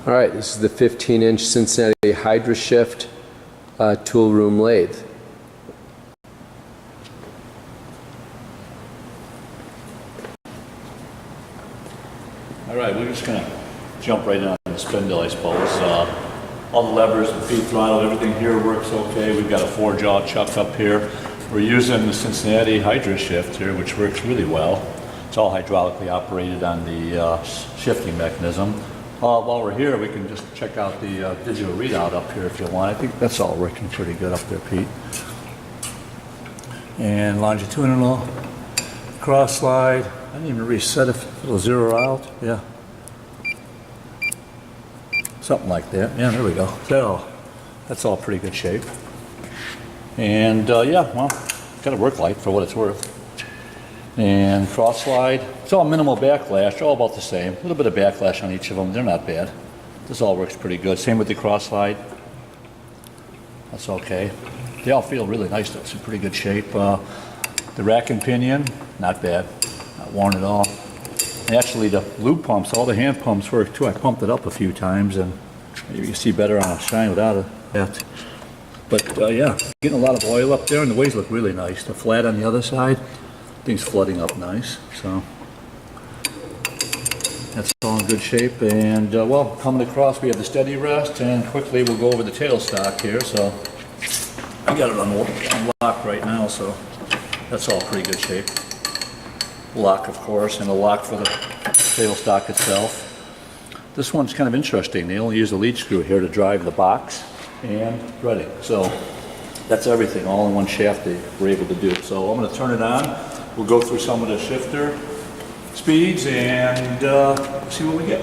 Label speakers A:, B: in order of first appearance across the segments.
A: All right, this is the 15-inch Cincinnati Hydrashift tool room lathe.
B: All right, we're just going to jump right in on the spindle, I suppose. All the levers, the feed throttle, everything here works okay. We've got a 4-jaw chuck up here. We're using the Cincinnati Hydrashift here, which works really well. It's all hydraulically operated on the shifting mechanism. While we're here, we can just check out the digital readout up here if you want. I think that's all working pretty good up there, Pete. And longitudinal, cross slide. I didn't even reset if it'll zero out. Yeah. Something like that. Yeah, there we go. So that's all pretty good shape. And yeah, well, got a work light for what it's worth. And cross slide. It's all minimal backlash, all about the same. A little bit of backlash on each of them. They're not bad. This all works pretty good. Same with the cross slide. That's okay. They all feel really nice though. It's in pretty good shape. The rack and pinion, not bad. Not worn at all. And actually the lube pumps, all the hand pumps work too. I pumped it up a few times and maybe you can see better on a shine without that. But yeah, getting a lot of oil up there and the ways look really nice. The flat on the other side, things flooding up nice. So that's all in good shape. And well, coming across we have the steady rest, and quickly we'll go over the tailstock here. So I got it unlocked right now, so that's all pretty good shape. Lock, of course, and a lock for the tailstock itself. This one's kind of interesting. They only use a lead screw here to drive the box and threading. So that's everything, all in one shaft they were able to do. So I'm going to turn it on. We'll go through some of the shifter speeds and see what we get.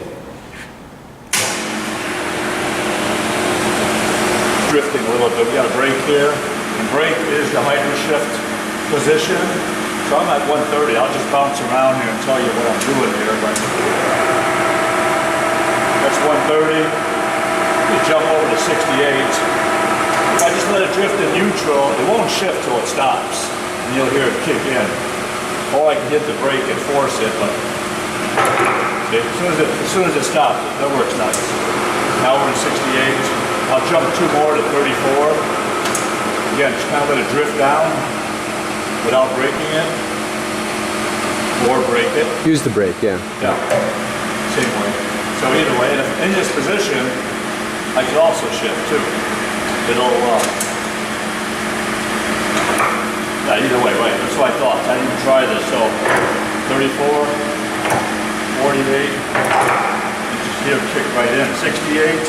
B: Drifting a little bit. We got a brake here. And brake is the Hydrashift position. So I'm at 130. I'll just bounce around here and tell you what I'm doing here. But that's 130. You jump over to 68. If I just let it drift in neutral, it won't shift till it stops. And you'll hear it kick in. Or I can hit the brake and force it, but see, as soon as it stops, that works nice. Now we're in 68. I'll jump 2 more to 34. Again, just kind of let it drift down without braking it, or brake it.
A: Use the brake, yeah.
B: Yeah, same way. So either way, and if in this position, I could also shift too. It'll, yeah, either way, right, that's what I thought. I didn't even try this, so 34, 48, you just hear it kick right in. 68,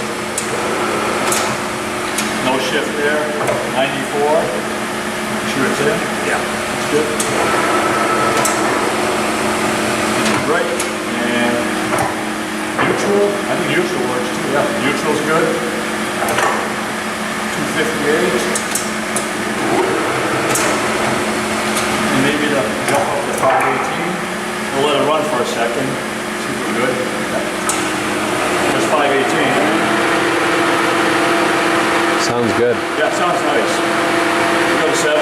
B: no shift there. 94, make sure it's in. Yeah, that's good. Right, and neutral, I think neutral works too. Yeah, neutral's good. 258. And maybe to jump up to 518. We'll let it run for a second. See if we're good. There's 518.
A: Sounds good.
B: Yeah, sounds nice. Go to 7.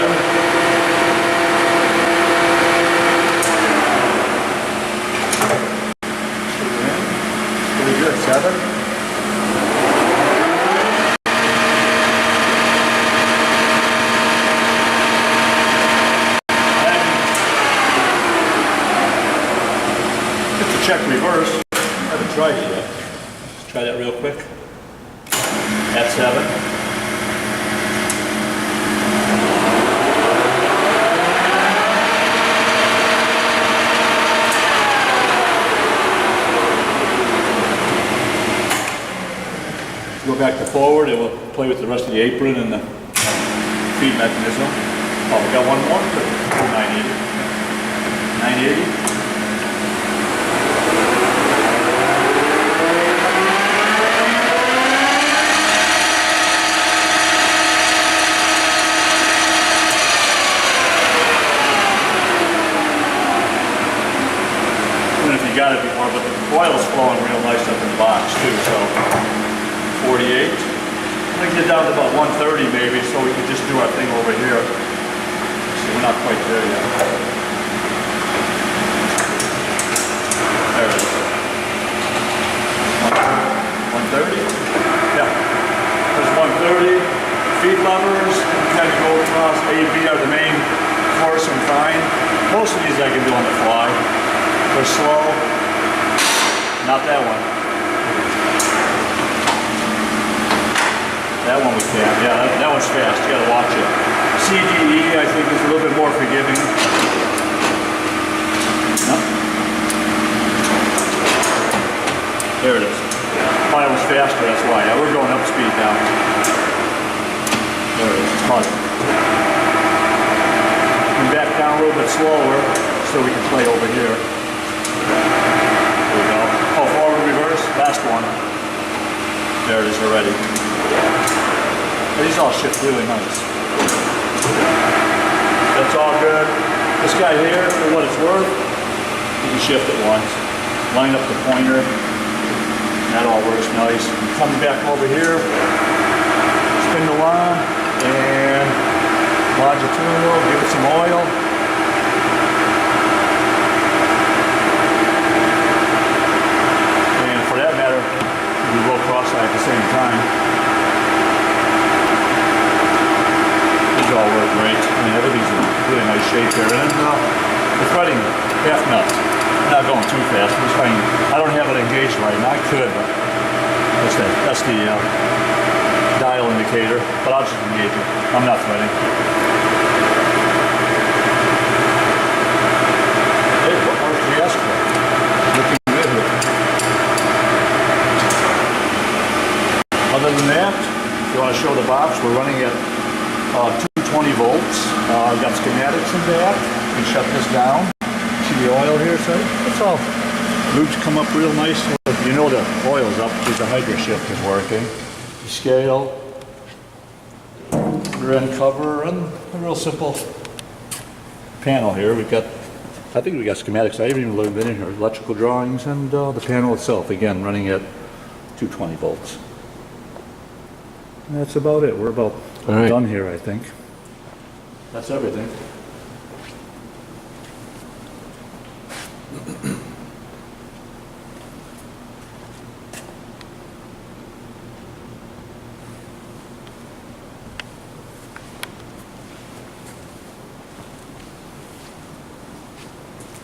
B: Pretty good, 7. Check reverse. I haven't tried it yet. Let's try that real quick. At 7. Go back to forward, and we'll play with the rest of the apron and the feed mechanism. Oh, we got one more? 980. 980. Got it before, but the oil's flowing real nice up in the box too, so 48. I'm gonna get down to about 130 maybe, so we can just do our thing over here. So we're not quite there yet. There it is. 130. these I can do on the fly. They're slow. Not that one. That one we can't. Yeah, that one's fast. You gotta watch it. CDE, I think, is a little bit more forgiving. No. There it is. Mine was faster, that's why. Yeah, we're going up speed now. There it is. It's hard. And back down a little bit slower so we can play over here. There we go. Oh, forward reverse. Last one. There it is already. These all shift really nice. That's all good. This guy here, for what it's worth, you can shift it once. Line up the pointer. That all works nice. Coming back over here, spin the line, and longitudinal, give it some oil. And for that matter, we roll cross-eye at the same time. These all work great. I mean, everything's in really nice shape here. And then the threading, half nut. I'm not going too fast. I'm just trying, I don't have it engaged right now. I could, but that's the dial indicator. But I'll just engage it. I'm not threading. Hey, what more did you ask for? Looking good here. Other than that, if you want to show the box, we're running at 220 volts. I've got schematics in back. You can shut this down. See the oil here, so that's all. Loops come up real nice. You know the oil's up because the Hydrashift is working. The scale, rear end cover, and a real simple panel here. We've got, I think we got schematics. I haven't even looked in here. Electrical drawings and the panel itself, again, running at 220 volts. And that's about it. We're about done here, I think. That's everything.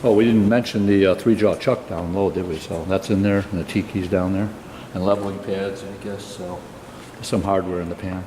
B: Oh, we didn't mention the 3-jaw chuck down low, did we? So that's in there, and the T-key's down there, and leveling pads, I guess, so there's some hardware in the pan.